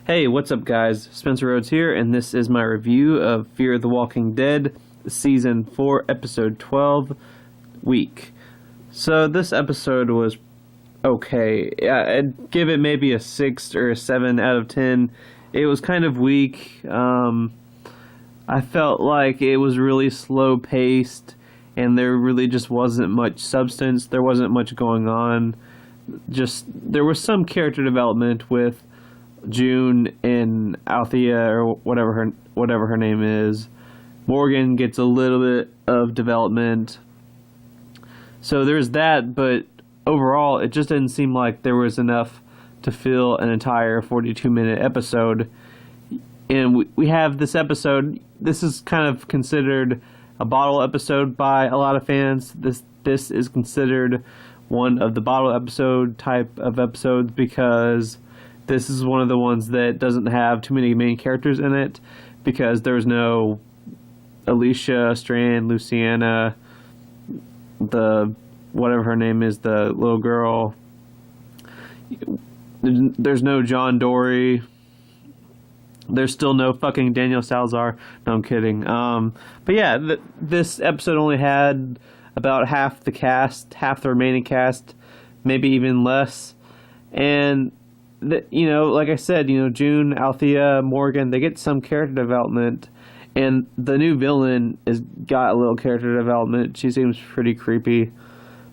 Hey, what's up, guys? Spencer Rhodes here, and this is my review of Fear the Walking Dead, Season 4, Episode 12, Week. So, this episode was okay. I'd give it maybe a 6 or a 7 out of 10. It was kind of weak. I felt like it was really slow paced, and there really just wasn't much substance. There wasn't much going on. There was some character development with June and Althea, or whatever her name is. Morgan gets a little bit of development. So there's that, but overall it just didn't seem like there was enough to fill an entire 42-minute episode. And we have this episode. This is kind of considered a bottle episode by a lot of fans. This is considered one of the bottle episode type of episodes because this is one of the ones that doesn't have too many main characters in it, because there's no Alicia, Strand, Luciana, whatever her name is, the little girl. There's no John Dory. There's still no fucking Daniel Salazar. No, I'm kidding. But yeah, this episode only had about half the cast, half the remaining cast, maybe even less. And like I said, June, Althea, Morgan, they get some character development, and the new villain has got a little character development. She seems pretty creepy,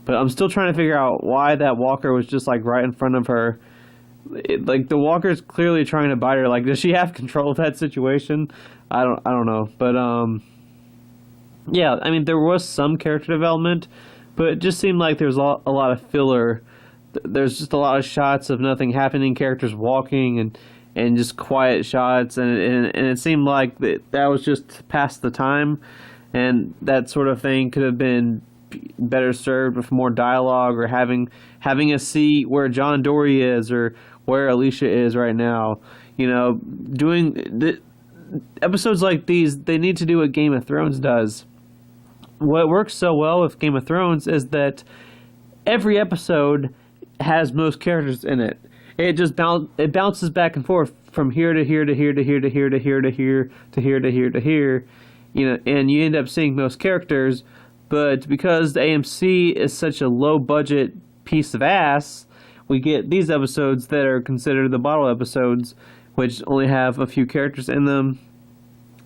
but I'm still trying to figure out why that walker was just like right in front of her. The walker's clearly trying to bite her. Like, does she have control of that situation? I don't know, but yeah, I mean, there was some character development, but it just seemed like there's a lot of filler. There's just a lot of shots of nothing happening, characters walking and just quiet shots, and it seemed like that was just past the time, and that sort of thing could have been better served with more dialogue, or having a seat where John Dory is or where Alicia is right now. Doing the episodes like these, they need to do what Game of Thrones does. What works so well with Game of Thrones is that every episode has most characters in it. It just bounces back and forth from here to here to here to here to here to here to here to here to here to here, and you end up seeing most characters. But because the AMC is such a low budget piece of ass, we get these episodes that are considered the bottle episodes, which only have a few characters in them.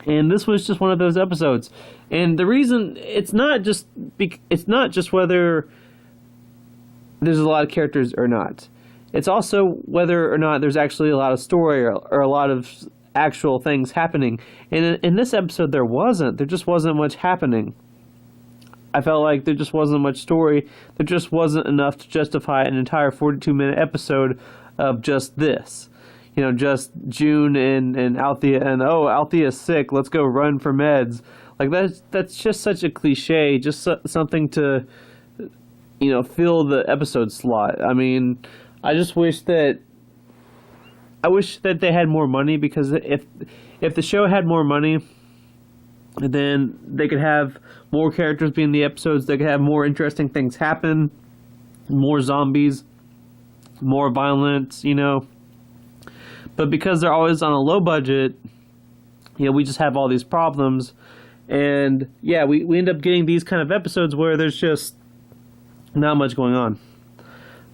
And this was just one of those episodes. And the reason it's not just whether there's a lot of characters or not. It's also whether or not there's actually a lot of story or a lot of actual things happening. And in this episode, there wasn't. There just wasn't much happening. I felt like there just wasn't much story. There just wasn't enough to justify an entire 42-minute episode of just this. Just June and Althea, and Althea's sick, let's go run for meds. Like, that's just such a cliche, just something to fill the episode slot. I mean, I wish that they had more money, because if the show had more money, then they could have more characters be in the episodes. They could have more interesting things happen, more zombies, more violence, But because they're always on a low budget, we just have all these problems. And yeah, we end up getting these kind of episodes where there's just not much going on.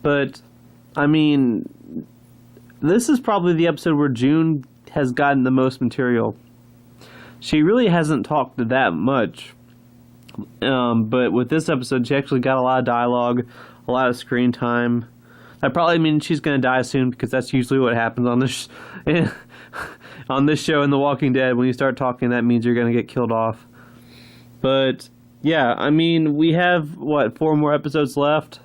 But I mean, this is probably the episode where June has gotten the most material. She really hasn't talked that much, but with this episode, she actually got a lot of dialogue, a lot of screen time. That probably means she's going to die soon, because that's usually what happens on this on this show in The Walking Dead. When you start talking, that means you're going to get killed off. But yeah, I mean, we have 4 more episodes left.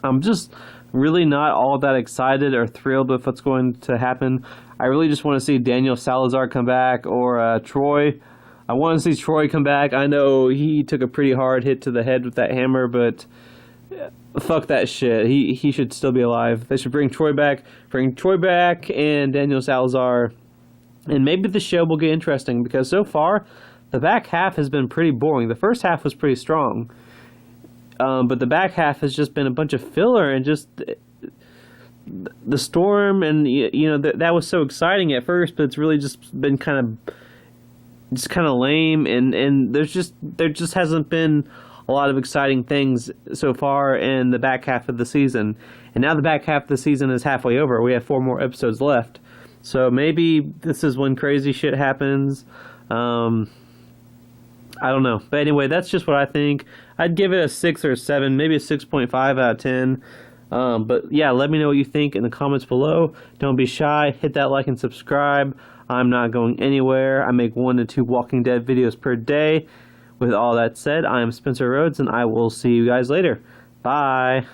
I'm just really not all that excited or thrilled with what's going to happen. I really just want to see Daniel Salazar come back, or Troy. I want to see Troy come back. I know he took a pretty hard hit to the head with that hammer, but fuck that shit. He should still be alive. They should bring Troy back. Bring Troy back and Daniel Salazar. And maybe the show will get interesting, because so far, the back half has been pretty boring. The first half was pretty strong. But the back half has just been a bunch of filler, and just the storm, and that was so exciting at first, but it's really just been kind of lame, and there just hasn't been a lot of exciting things so far in the back half of the season. And now the back half of the season is halfway over. We have 4 more episodes left. So maybe this is when crazy shit happens. I don't know. But anyway, that's just what I think. I'd give it a 6 or a 7, maybe a 6.5 out of 10. But yeah, let me know what you think in the comments below. Don't be shy. Hit that like and subscribe. I'm not going anywhere. I make 1 to 2 Walking Dead videos per day. With all that said, I am Spencer Rhodes, and I will see you guys later. Bye.